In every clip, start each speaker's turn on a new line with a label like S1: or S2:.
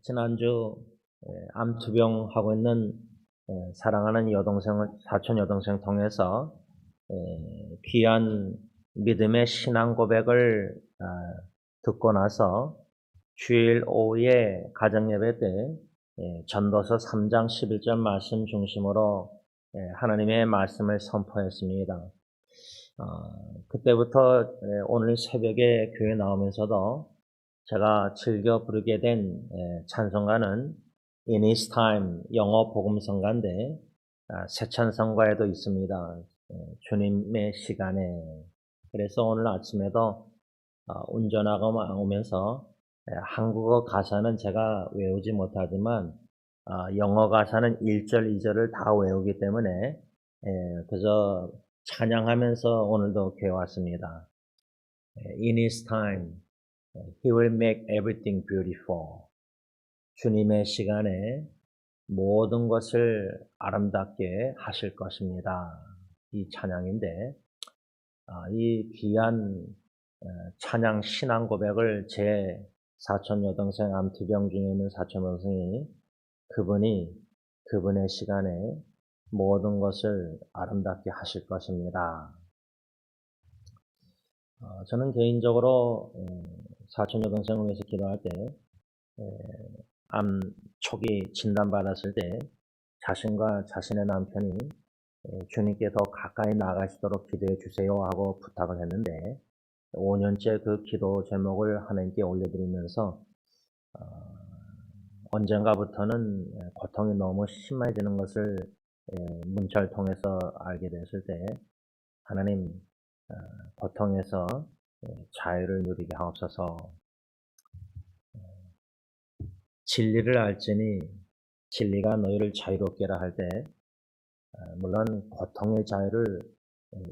S1: 지난주 암투병 하고 있는 사랑하는 사촌 여동생을 통해서 귀한 믿음의 신앙 고백을 듣고 나서 주일 오후에 가정예배 때 전도서 3장 11절 말씀 중심으로 하나님의 말씀을 선포했습니다. 그때부터 오늘 새벽에 교회 나오면서도 제가 즐겨 부르게 된 찬송가는 In His Time 영어 복음성가인데 새 찬송가에도 있습니다. 주님의 시간에. 그래서 오늘 아침에도 운전하고 오면서 한국어 가사는 제가 외우지 못하지만 영어 가사는 1절, 2절을 다 외우기 때문에 그저 찬양하면서 오늘도 교회 왔습니다. In His time He will make everything beautiful. 주님의 시간에 모든 것을 아름답게 하실 것입니다. 이 찬양인데 이 귀한 찬양 신앙 고백을 제 사촌 여동생 암투병 중에 있는 사촌 여동생이 그분의 시간에 모든 것을 아름답게 하실 것입니다. 저는 개인적으로 사촌 여동생을 위해서 기도할 때 암 초기 진단받았을 때 자신과 자신의 남편이 주님께 더 가까이 나가시도록 기도해 주세요 하고 부탁을 했는데 5년째 그 기도 제목을 하나님께 올려드리면서 언젠가부터는 고통이 너무 심해지는 것을 문자를 통해서 알게 됐을 때 하나님 고통에서 자유를 누리게 하옵소서. 진리를 알지니 진리가 너희를 자유롭게 하라 할 때 물론 고통의 자유를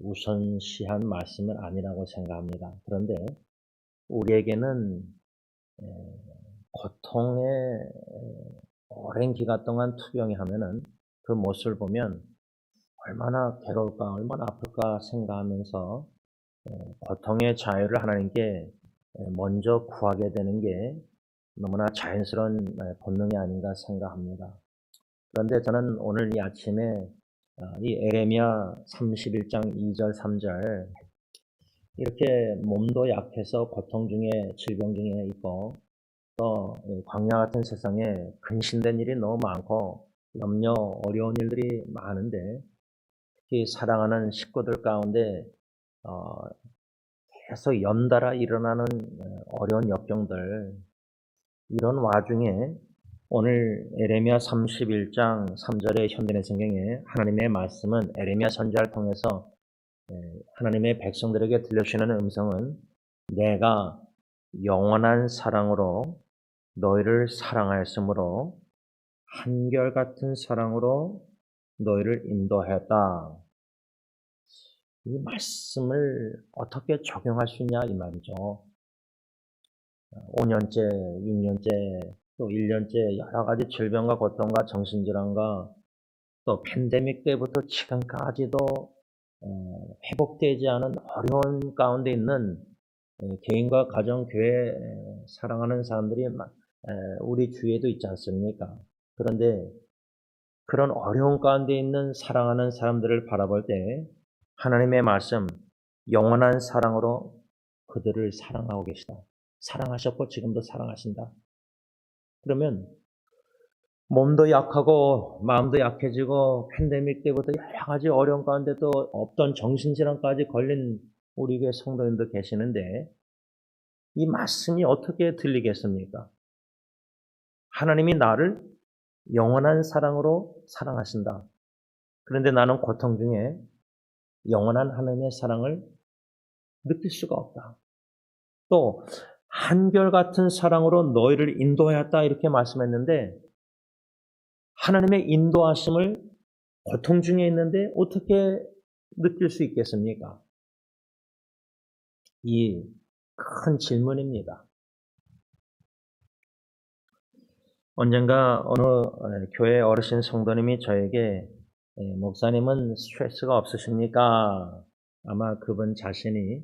S1: 우선시한 말씀은 아니라고 생각합니다. 그런데 우리에게는 고통의 오랜 기간 동안 투병이 하면은 그 모습을 보면 얼마나 괴로울까, 얼마나 아플까 생각하면서 고통의 자유를 하나님께 먼저 구하게 되는 게 너무나 자연스러운 본능이 아닌가 생각합니다. 그런데 저는 오늘 이 아침에 이 에레미야 31장 2절 3절 이렇게 몸도 약해서 고통 중에 질병 중에 있고 또 광야 같은 세상에 근심된 일이 너무 많고 염려 어려운 일들이 많은데 특히 사랑하는 식구들 가운데 계속 연달아 일어나는 어려운 역경들 이런 와중에 오늘 에레미야 31장 3절의 현대의 성경에 하나님의 말씀은 에레미야 선지자를 통해서 하나님의 백성들에게 들려주시는 음성은 내가 영원한 사랑으로 너희를 사랑하였으므로 한결같은 사랑으로 너희를 인도하였다. 이 말씀을 어떻게 적용할 수 있냐 이 말이죠. 5년째, 6년째, 또 1년째 여러 가지 질병과 고통과 정신질환과 또 팬데믹 때부터 지금까지도 회복되지 않은 어려운 가운데 있는 개인과 가정, 교회 사랑하는 사람들이 우리 주위에도 있지 않습니까? 그런데 그런 어려운 가운데 있는 사랑하는 사람들을 바라볼 때 하나님의 말씀, 영원한 사랑으로 그들을 사랑하고 계시다. 사랑하셨고 지금도 사랑하신다. 그러면 몸도 약하고 마음도 약해지고 팬데믹 때부터 여러 가지 어려운 가운데도 없던 정신질환까지 걸린 우리 교회 성도님도 계시는데 이 말씀이 어떻게 들리겠습니까? 하나님이 나를 영원한 사랑으로 사랑하신다. 그런데 나는 고통 중에 영원한 하나님의 사랑을 느낄 수가 없다. 또 한결같은 사랑으로 너희를 인도하였다 이렇게 말씀했는데 하나님의 인도하심을 고통 중에 있는데 어떻게 느낄 수 있겠습니까? 이 큰 질문입니다. 언젠가 어느 교회 어르신 성도님이 저에게 목사님은 스트레스가 없으십니까? 아마 그분 자신이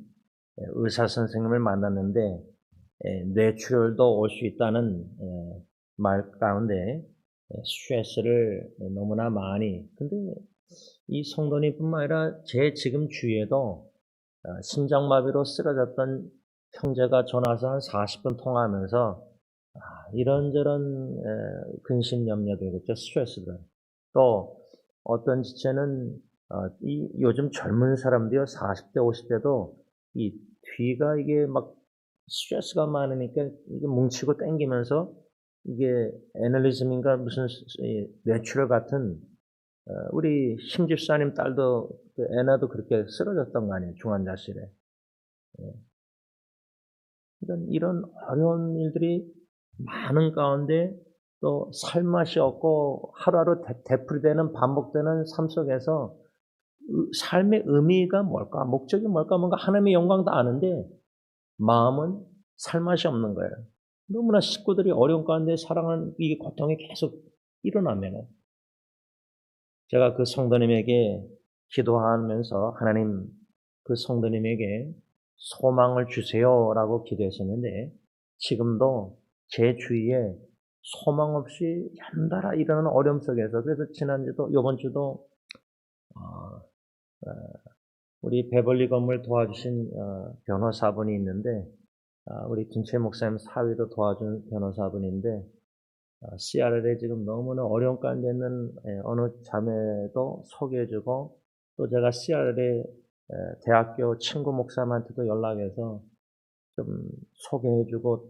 S1: 의사 선생님을 만났는데 뇌출혈도 올 수 있다는 말 가운데 스트레스를 너무나 많이, 근데 이 성도님뿐만 아니라 제 지금 주위에도 심장마비로 쓰러졌던 형제가 전화 와서 한 40분 통화하면서 이런저런 근심염려도 있겠죠. 스트레스들. 또 어떤 지체는 이 요즘 젊은 사람들이요, 40대, 50대도 이 뒤가 이게 막 스트레스가 많으니까 이게 뭉치고 땡기면서 이게 애널리즘인가 무슨 뇌출혈 같은, 우리 심 집사님 딸도 그 애나도 그렇게 쓰러졌던 거 아니에요, 중환자실에. 이런 어려운 일들이 많은 가운데 또 살맛이 없고 하루하루 되풀이되는 반복되는 삶 속에서 삶의 의미가 뭘까? 목적이 뭘까? 뭔가 하나님의 영광도 아는데 마음은 살맛이 없는 거예요. 너무나 식구들이 어려운 가운데 사랑하는 이 고통이 계속 일어나면은, 제가 그 성도님에게 기도하면서 하나님, 그 성도님에게 소망을 주세요라고 기도했었는데, 지금도 제 주위에 소망 없이 연달아 일어나는 어려움 속에서, 그래서 지난주도 이번 주도 우리 베벌리 건물 도와주신 변호사분이 있는데, 우리 김채 목사님 사위도 도와준 변호사분인데, CRL에 지금 너무나 어려운 가운데 있는 어느 자매도 소개해주고, 또 제가 CRL에 대학교 친구 목사님한테도 연락해서 좀 소개해주고,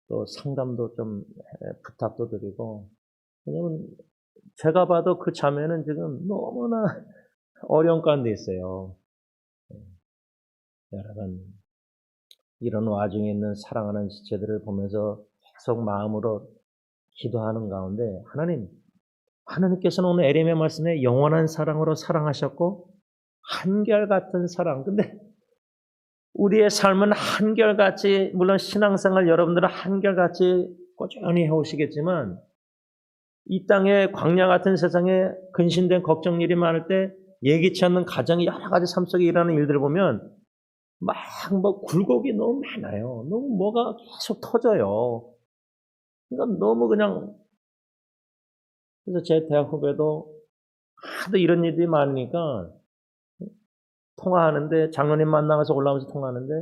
S1: 또 상담도 좀 부탁도 드리고, 왜냐면 제가 봐도 그 자매는 지금 너무나 어려운 가운데 있어요. 여러분, 이런 와중에 있는 사랑하는 지체들을 보면서 계속 마음으로 기도하는 가운데, 하나님께서는 오늘 에레미야 말씀에 영원한 사랑으로 사랑하셨고 한결같은 사랑. 근데 우리의 삶은 한결같이, 물론 신앙생활 여러분들은 한결같이 꾸준히 해오시겠지만, 이 땅의 광야 같은 세상에 근심된 걱정일이 많을 때 예기치 않는 가정이 여러 가지 삶 속에 일어나는 일들을 보면 막 굴곡이 너무 많아요. 너무 뭐가 계속 터져요. 그러니까 너무 그냥, 그래서 제 대학 후배도 하도 이런 일들이 많으니까 통화하는데, 장로님 만나서 올라오면서 통화하는데,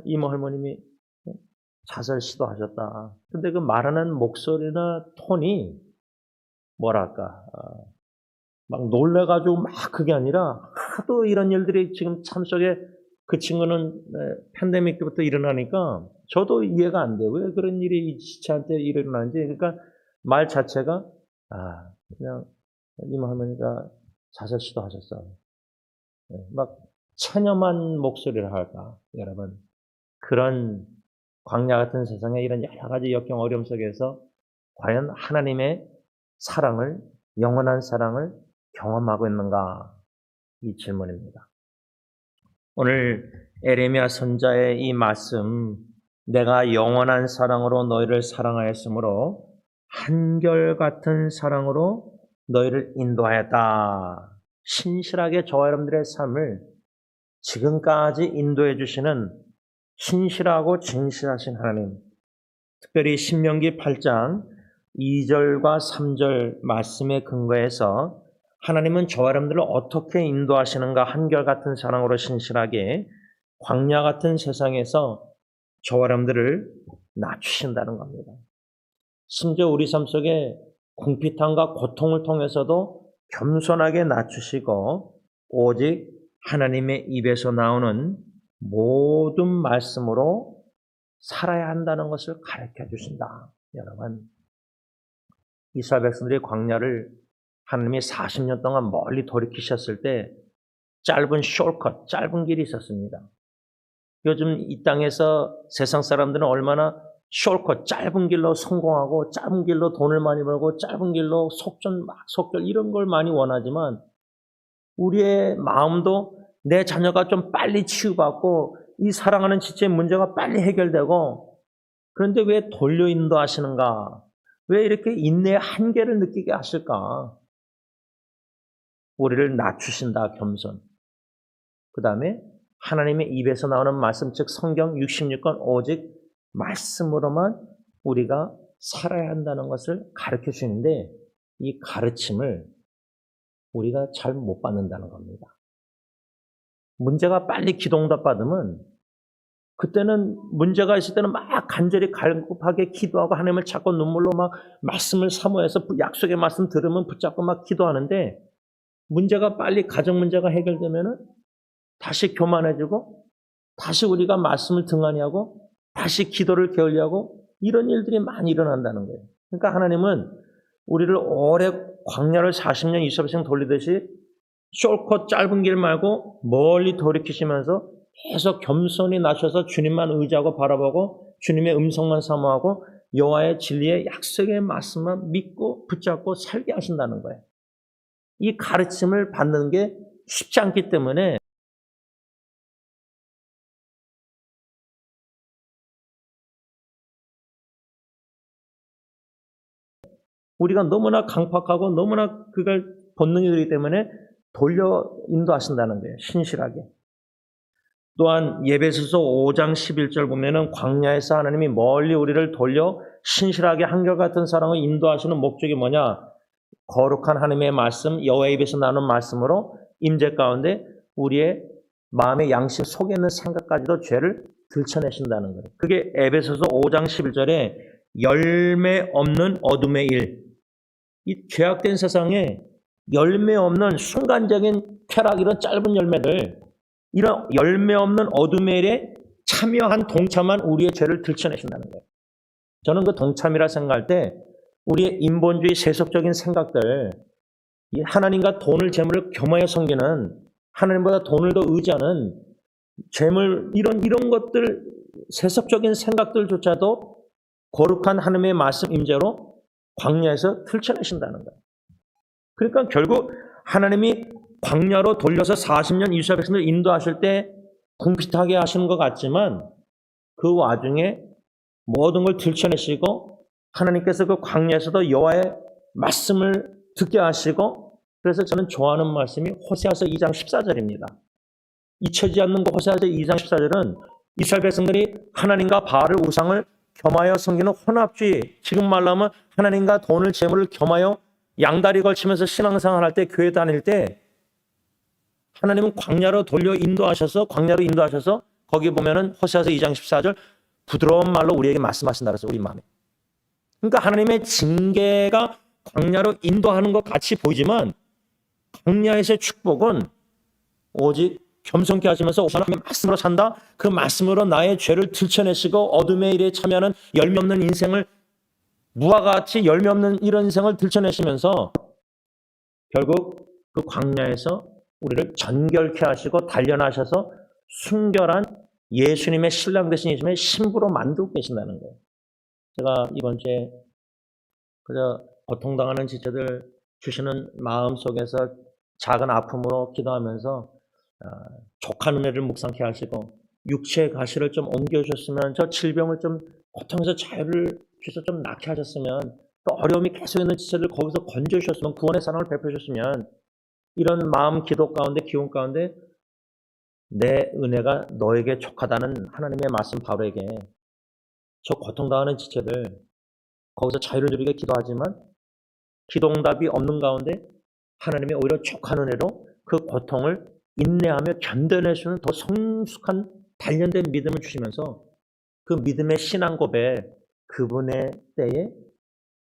S1: 이모 할머님이 자살 시도하셨다. 근데 그 말하는 목소리나 톤이 뭐랄까, 막 놀래가지고 막 그게 아니라, 하도 이런 일들이 지금 삶 속에, 그 친구는 팬데믹 때부터 일어나니까 저도 이해가 안 돼요. 왜 그런 일이 이 지체한테 일어나는지. 그러니까 말 자체가, 그냥 이모 할머니가 자살 시도하셨어. 막 체념한 목소리를 할까, 여러분. 그런 광야 같은 세상에 이런 여러 가지 역경 어려움 속에서 과연 하나님의 사랑을, 영원한 사랑을 경험하고 있는가? 이 질문입니다. 오늘 에레미야 선자의 이 말씀, 내가 영원한 사랑으로 너희를 사랑하였으므로 한결같은 사랑으로 너희를 인도하였다. 신실하게 저와 여러분들의 삶을 지금까지 인도해 주시는 신실하고 진실하신 하나님, 특별히 신명기 8장 2절과 3절 말씀에 근거해서 하나님은 저와 여러분들을 어떻게 인도하시는가, 한결같은 사랑으로 신실하게 광야 같은 세상에서 저와 여러분들을 낮추신다는 겁니다. 심지어 우리 삶 속에 궁핍함과 고통을 통해서도 겸손하게 낮추시고 오직 하나님의 입에서 나오는 모든 말씀으로 살아야 한다는 것을 가르쳐 주신다. 여러분, 이스라엘 백성들이 광야를 하나님이 40년 동안 멀리 돌이키셨을 때 짧은 숏컷, 짧은 길이 있었습니다. 요즘 이 땅에서 세상 사람들은 얼마나 숏컷, 짧은 길로 성공하고 짧은 길로 돈을 많이 벌고 짧은 길로 속결 이런 걸 많이 원하지만, 우리의 마음도 내 자녀가 좀 빨리 치유받고 이 사랑하는 지체의 문제가 빨리 해결되고, 그런데 왜 돌려 인도하시는가? 왜 이렇게 인내의 한계를 느끼게 하실까? 우리를 낮추신다, 겸손. 그 다음에 하나님의 입에서 나오는 말씀, 즉 성경 66권 오직 말씀으로만 우리가 살아야 한다는 것을 가르쳐 주는데 이 가르침을 우리가 잘 못 받는다는 겁니다. 문제가 빨리 기도응답 받으면 그때는 문제가 있을 때는 막 간절히 갈급하게 기도하고 하나님을 찾고 눈물로 막 말씀을 사모해서 약속의 말씀 들으면 붙잡고 막 기도하는데 문제가 빨리 가정 문제가 해결되면은 다시 교만해지고 다시 우리가 말씀을 등한히 하고 다시 기도를 게을리하고 이런 일들이 많이 일어난다는 거예요. 그러니까 하나님은 우리를 오래 광야를 40년 20생 돌리듯이 숄컷 짧은 길 말고 멀리 돌이키시면서 계속 겸손히 나셔서 주님만 의지하고 바라보고 주님의 음성만 사모하고 여호와의 진리의 약속의 말씀만 믿고 붙잡고 살게 하신다는 거예요. 이 가르침을 받는 게 쉽지 않기 때문에 우리가 너무나 강팍하고 너무나 그걸 본능이 되기 때문에 돌려 인도하신다는 거예요. 신실하게. 또한 예배소서 5장 11절 보면은 광야에서 하나님이 멀리 우리를 돌려 신실하게 한결같은 사랑을 인도하시는 목적이 뭐냐? 거룩한 하나님의 말씀, 여호와의 입에서 나오는 말씀으로 임재 가운데 우리의 마음의 양심 속에 있는 생각까지도 죄를 들춰내신다는 거예요. 그게 에베소서 5장 11절에 열매 없는 어둠의 일. 이 죄악된 세상에 열매 없는 순간적인 쾌락, 이런 짧은 열매들, 이런 열매 없는 어둠의 일에 참여한 동참한 우리의 죄를 들춰내신다는 거예요. 저는 그 동참이라 생각할 때 우리의 인본주의 세속적인 생각들, 하나님과 돈을 재물을 겸하여 섬기는, 하나님보다 돈을 더 의지하는 재물, 이런 것들, 세속적인 생각들조차도 거룩한 하나님의 말씀 임재로 광야에서 틀쳐내신다는 거예요. 그러니까 결국 하나님이 광야로 돌려서 40년 이스라엘 백성을 인도하실 때 궁핍하게 하시는 것 같지만 그 와중에 모든 걸 들춰내시고 하나님께서 그 광야에서도 여호와의 말씀을 듣게 하시고, 그래서 저는 좋아하는 말씀이 호세아서 2장 14절입니다. 잊혀지지 않는 그 호세아서 2장 14절은 이스라엘 백성들이 하나님과 바알을 우상을 겸하여 섬기는 혼합주의, 지금 말로 하면 하나님과 돈을 재물을 겸하여 양다리 걸치면서 신앙생활 할 때, 교회 다닐 때 하나님은 광야로 인도하셔서 거기 보면은 호세아서 2장 14절 부드러운 말로 우리에게 말씀하신다 그래서 우리 마음에. 그러니까 하나님의 징계가 광야로 인도하는 것 같이 보이지만 광야에서의 축복은 오직 겸손케 하시면서 하나님의 말씀으로 산다. 그 말씀으로 나의 죄를 들춰내시고 어둠의 일에 참여하는 열매 없는 인생을, 무화과 같이 열매 없는 이런 인생을 들춰내시면서 결국 그 광야에서 우리를 전결케 하시고 단련하셔서 순결한 예수님의 신랑 되신 예수님의 신부로 만들고 계신다는 거예요. 제가 이번 주에 그저 고통당하는 지체들 주시는 마음 속에서 작은 아픔으로 기도하면서 족한 은혜를 묵상케 하시고 육체의 가시를 좀 옮겨주셨으면, 저 질병을 좀 고통에서 자유를 주셔서 좀 낫게 하셨으면, 또 어려움이 계속 있는 지체들 거기서 건져주셨으면, 구원의 사랑을 베풀어주셨으면, 이런 마음 기도 가운데 기운 가운데 내 은혜가 너에게 족하다는 하나님의 말씀 바로에게 저 고통당하는 지체들 거기서 자유를 누리게 기도하지만 기도응답이 없는 가운데 하나님의 오히려 족한 은혜로 그 고통을 인내하며 견뎌낼 수 있는 더 성숙한 단련된 믿음을 주시면서 그 믿음의 신앙 고백, 그분의 때에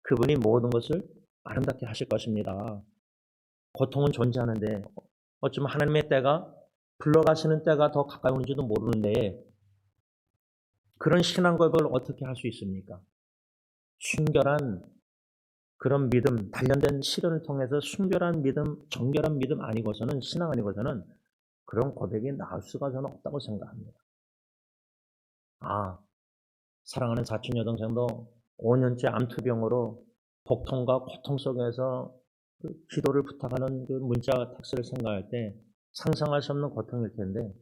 S1: 그분이 모든 것을 아름답게 하실 것입니다. 고통은 존재하는데 어쩌면 하나님의 때가, 불러가시는 때가 더 가까이 오는지도 모르는데 그런 신앙 고백을 어떻게 할 수 있습니까? 순결한 그런 믿음, 단련된 시련을 통해서 순결한 믿음, 정결한 믿음 아니고서는, 신앙 아니고서는 그런 고백이 나올 수가 저는 없다고 생각합니다. 사랑하는 사촌 여동생도 5년째 암투병으로 복통과 고통 속에서 그 기도를 부탁하는 그 문자 텍스트를 생각할 때 상상할 수 없는 고통일 텐데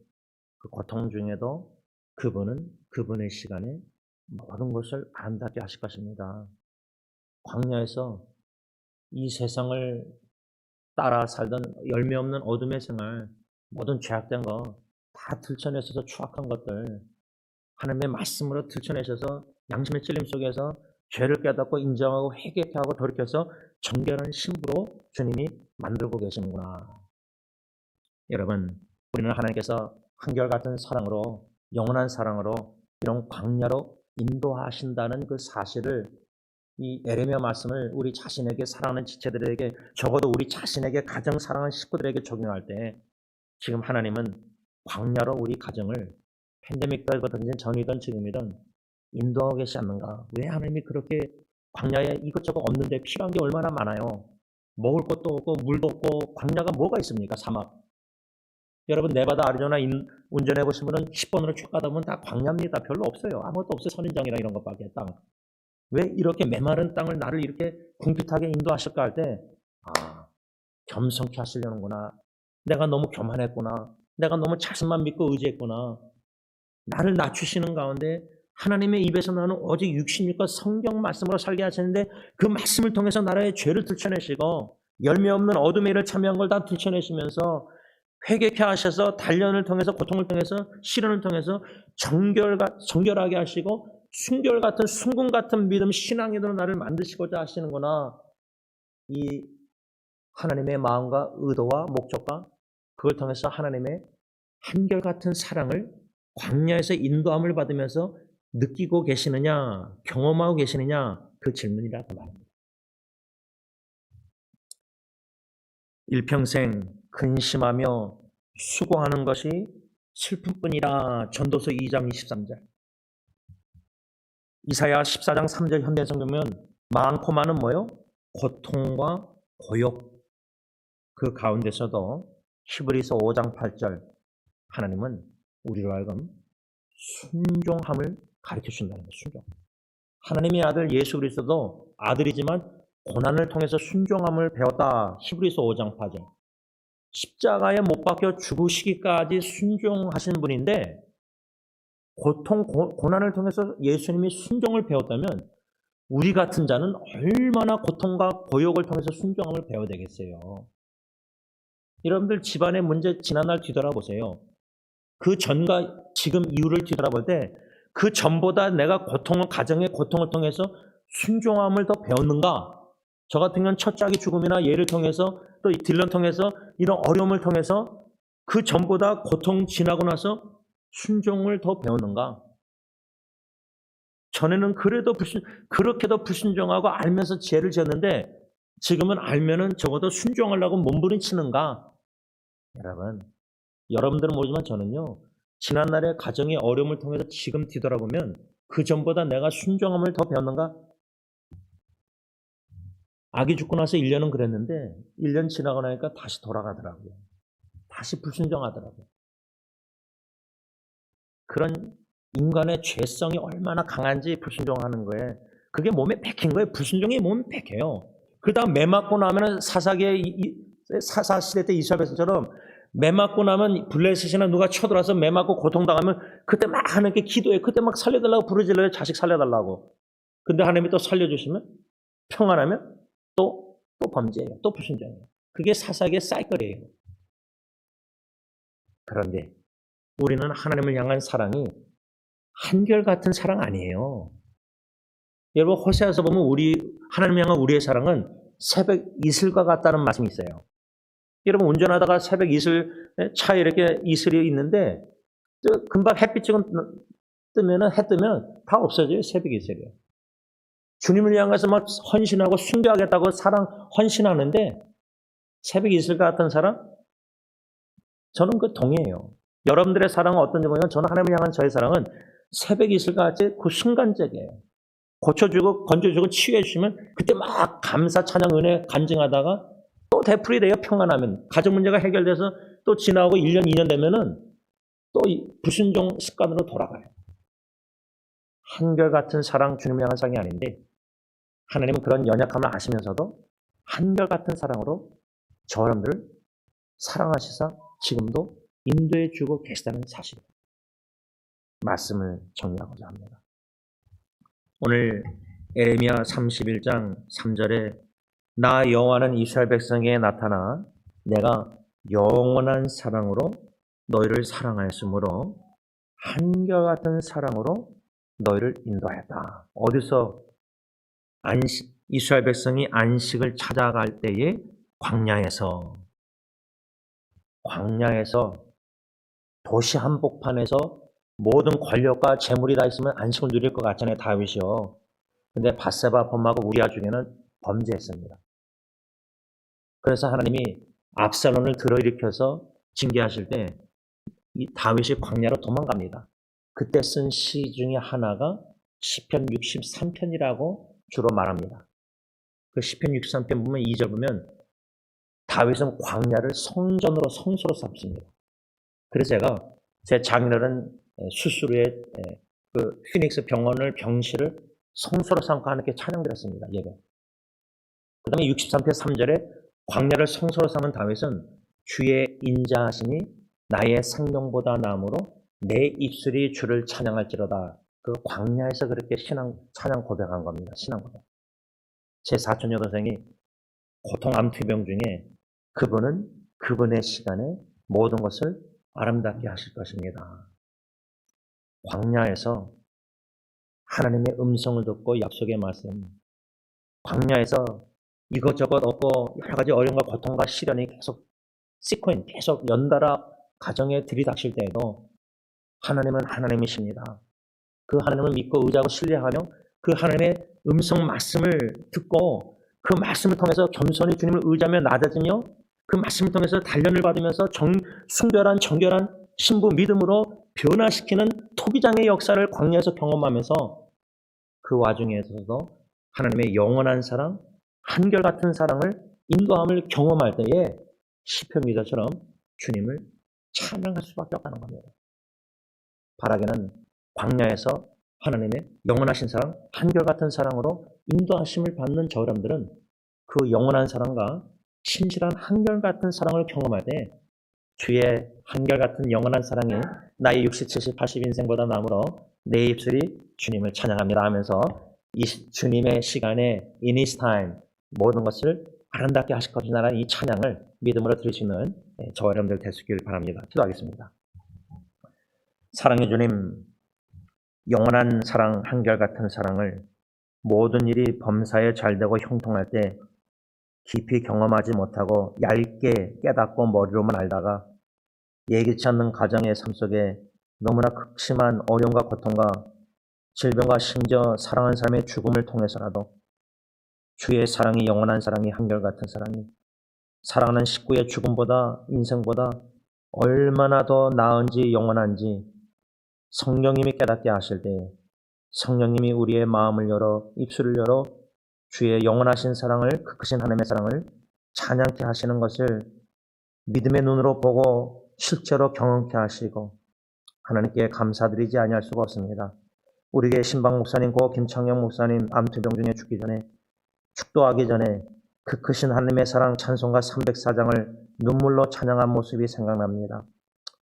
S1: 그 고통 중에도 그분은 그분의 시간에 모든 것을 아름답게 하실 것입니다. 광야에서 이 세상을 따라 살던 열매 없는 어둠의 생활, 모든 죄악된 거 다 들춰내셔서 추악한 것들 하나님의 말씀으로 들춰내셔서 양심의 찔림 속에서 죄를 깨닫고 인정하고 회개하고 돌이켜서 정결한 신부로 주님이 만들고 계시는구나. 여러분, 우리는 하나님께서 한결같은 사랑으로, 영원한 사랑으로 이런 광야로 인도하신다는 그 사실을, 이 에레미야 말씀을 우리 자신에게, 사랑하는 지체들에게, 적어도 우리 자신에게, 가정 사랑하는 식구들에게 적용할 때 지금 하나님은 광야로 우리 가정을 팬데믹 때거든 전이든 지금이든 인도하고 계시지 않는가? 왜 하나님이 그렇게 광야에 이것저것 없는데 필요한 게 얼마나 많아요? 먹을 것도 없고 물도 없고 광야가 뭐가 있습니까? 사막. 여러분, 네바다 아리조나 운전해 보신 분은 10번으로 쭉 가다 보면 다 광야입니다. 별로 없어요. 아무것도 없어요. 선인장이랑 이런 것밖에 땅. 왜 이렇게 메마른 땅을 나를 이렇게 궁핍하게 인도하실까 할 때, 겸손케 하시려는구나. 내가 너무 교만했구나. 내가 너무 자신만 믿고 의지했구나. 나를 낮추시는 가운데 하나님의 입에서 나는 오직 육신과 성경 말씀으로 살게 하시는데 그 말씀을 통해서 나라의 죄를 들춰내시고 열매 없는 어둠의 일을 참여한 걸 다 들춰내시면서 회개케 하셔서 단련을 통해서, 고통을 통해서, 시련을 통해서 정결하게 하시고 순결 같은, 순금 같은 믿음, 신앙으로 나를 만드시고자 하시는구나. 이 하나님의 마음과 의도와 목적과 그걸 통해서 하나님의 한결같은 사랑을 광야에서 인도함을 받으면서 느끼고 계시느냐, 경험하고 계시느냐, 그 질문이라고 말합니다. 일평생 근심하며 수고하는 것이 슬픔뿐이라. 전도서 2장 23절. 이사야 14장 3절 현대성 보면 많고 많은 뭐요? 고통과 고역. 그 가운데서도 히브리서 5장 8절 하나님은 우리로 하여금 순종함을 가르쳐 준다는 거예요. 순종. 하나님의 아들 예수 그리스도도 아들이지만 고난을 통해서 순종함을 배웠다. 히브리서 5장 8절. 십자가에 못 박혀 죽으시기까지 순종하신 분인데 고난을 통해서 예수님이 순종을 배웠다면 우리 같은 자는 얼마나 고통과 고역을 통해서 순종함을 배워야 되겠어요. 여러분들 집안의 문제 지난날 뒤돌아보세요. 그 전과 지금 이후를 뒤돌아볼 때 그 전보다 내가 가정의 고통을 통해서 순종함을 더 배웠는가? 저 같은 경우는 첫 짝이 죽음이나 예를 통해서 또 딜런 통해서 이런 어려움을 통해서 그 전보다 고통 지나고 나서 순종을 더 배웠는가? 전에는 그렇게도 불순종하고 알면서 죄를 지었는데 지금은 알면은 적어도 순종하려고 몸부림치는가? 여러분들은 모르지만 저는요, 지난날의 가정의 어려움을 통해서 지금 뒤돌아보면 그 전보다 내가 순종함을 더 배웠는가? 아기 죽고 나서 1년은 그랬는데 1년 지나고 나니까 다시 돌아가더라고요. 다시 불순종하더라고요. 그런 인간의 죄성이 얼마나 강한지 불순종하는 거에 그게 몸에 박힌 거예요. 불순종이 몸에 박혀요. 그 다음 매 맞고 나면 사사시대 때 이사벨처럼 매 맞고 나면 블레셋이나 누가 쳐들어와서 매 맞고 고통당하면 그때 막 하나님께 기도해. 그때 막 살려달라고 부르질러요. 자식 살려달라고. 근데 하나님이 또 살려주시면 평안하면 또 범죄예요. 또 불순종이에요. 그게 사사기의 사이클이에요. 그런데 우리는 하나님을 향한 사랑이 한결같은 사랑 아니에요. 여러분, 호세아서 보면 하나님을 향한 우리의 사랑은 새벽 이슬과 같다는 말씀이 있어요. 여러분, 운전하다가 새벽 이슬, 차에 이렇게 이슬이 있는데 금방 햇빛이 뜨면 다 없어져요. 새벽 이슬이요. 주님을 향해서 막 헌신하고 순교하겠다고 헌신하는데 새벽 이슬 같은 사랑? 저는 그 동의해요. 여러분들의 사랑은 어떤지 보면 저는 하나님을 향한 저의 사랑은 새벽 이슬같이 그 순간적이에요. 고쳐주고 건져주고 치유해주시면 그때 막 감사, 찬양, 은혜 간증하다가 또 되풀이돼요. 평안하면. 가정 문제가 해결돼서 또 지나고 1년, 2년 되면은 또 불순종 습관으로 돌아가요. 한결같은 사랑, 주님을 향한 사랑이 아닌데 하나님은 그런 연약함을 아시면서도 한결같은 사랑으로 저여러분들을 사랑하시사 지금도 인도해 주고 계시다는 사실, 말씀을 정리하고자 합니다. 오늘 에레미야 31장 3절에 나 여호와는 이스라엘 백성에게 나타나 내가 영원한 사랑으로 너희를 사랑하였으므로 한결같은 사랑으로 너희를 인도하였다. 어디서 이스라엘 백성이 안식을 찾아갈 때에 광야에서 도시 한복판에서 모든 권력과 재물이 다 있으면 안식을 누릴 것 같잖아요, 다윗이요. 근데 밧세바 범하고 우리아 중에는 범죄했습니다. 그래서 하나님이 압살론을 들어일으켜서 징계하실 때 이 다윗이 광야로 도망갑니다. 그때 쓴 시 중에 하나가 시편 63편이라고 주로 말합니다. 그 시편 63편 보면 2절 보면 다윗은 광야를 성전으로 성소로 삼습니다. 그래서 제가 제 장인어른 수술 후에 그 피닉스 병실을 성소로 삼고 하나님께 찬양드렸습니다. 예배. 그 다음에 63편 3절에 광야를 성소로 삼은 다윗은 주의 인자하시니 나의 생명보다 나음으로 내 입술이 주를 찬양할지로다. 그 광야에서 그렇게 찬양 고백한 겁니다. 신앙 고백. 제 사촌 여동생이 고통 암투병 중에 그분은 그분의 시간에 모든 것을 아름답게 하실 것입니다. 광야에서 하나님의 음성을 듣고 약속의 말씀, 광야에서 이것저것 얻고 여러 가지 어려움과 고통과 시련이 계속 연달아 가정에 들이닥칠 때에도 하나님은 하나님이십니다. 그 하나님을 믿고 의지하고 신뢰하며 그 하나님의 음성 말씀을 듣고 그 말씀을 통해서 겸손히 주님을 의지하며 낮아지며 그 말씀을 통해서 단련을 받으면서 순결한 정결한 신부 믿음으로 변화시키는 토기장의 역사를 광야에서 경험하면서 그 와중에서도 하나님의 영원한 사랑, 한결같은 사랑을 인도함을 경험할 때에 시편 기자처럼 주님을 찬양할 수밖에 없다는 겁니다. 바라기는 광야에서 하나님의 영원하신 사랑, 한결같은 사랑으로 인도하심을 받는 저 여러분들은 그 영원한 사랑과 신실한 한결같은 사랑을 경험할 때 주의 한결같은 영원한 사랑이 나의 60, 70, 80 인생보다 나으므로 내 입술이 주님을 찬양합니다 하면서 이 주님의 시간에 in his time 모든 것을 아름답게 하실 것이라는 이 찬양을 믿음으로 드릴 수 있는 저와 여러분들 되시길 바랍니다. 기도하겠습니다. 사랑의 주님, 영원한 사랑, 한결같은 사랑을 모든 일이 범사에 잘되고 형통할 때 깊이 경험하지 못하고 얇게 깨닫고 머리로만 알다가 예기치 않는 가정의 삶 속에 너무나 극심한 어려움과 고통과 질병과 심지어 사랑하는 사람의 죽음을 통해서라도 주의 사랑이 영원한 사랑이 한결같은 사랑이 사랑하는 식구의 죽음보다 인생보다 얼마나 더 나은지 영원한지 성령님이 깨닫게 하실 때 성령님이 우리의 마음을 열어 입술을 열어 주의 영원하신 사랑을 그 크신 하나님의 사랑을 찬양케 하시는 것을 믿음의 눈으로 보고 실제로 경험케 하시고 하나님께 감사드리지 아니할 수가 없습니다. 우리의 신방 목사님, 고 김창영 목사님 암투병 중에 죽기 전에 축도하기 전에 그 크신 하나님의 사랑 찬송가 304장을 눈물로 찬양한 모습이 생각납니다.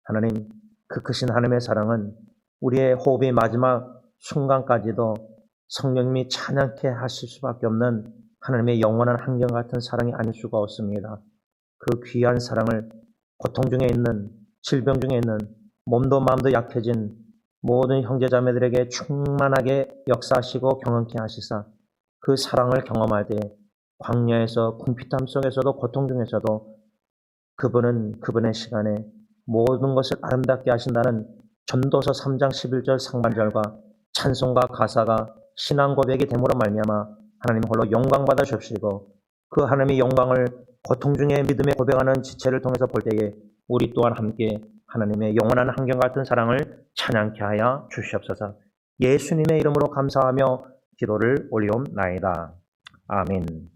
S1: 하나님, 그 크신 하나님의 사랑은 우리의 호흡의 마지막 순간까지도 성령님이 찬양케 하실 수밖에 없는 하나님의 영원한 한결같은 사랑이 아닐 수가 없습니다. 그 귀한 사랑을 고통 중에 있는, 질병 중에 있는, 몸도 마음도 약해진 모든 형제자매들에게 충만하게 역사하시고 경험케 하시사 그 사랑을 경험할 때 광야에서 궁핍함 속에서도 고통 중에서도 그분은 그분의 시간에 모든 것을 아름답게 하신다는 전도서 3장 11절 상반절과 찬송과 가사가 신앙 고백이 됨으로 말미암아 하나님 홀로 영광 받아 주시고 그 하나님의 영광을 고통 중에 믿음에 고백하는 지체를 통해서 볼 때에 우리 또한 함께 하나님의 영원한 한결같은 사랑을 찬양케 하여 주시옵소서. 예수님의 이름으로 감사하며 기도를 올리옵나이다. 아멘.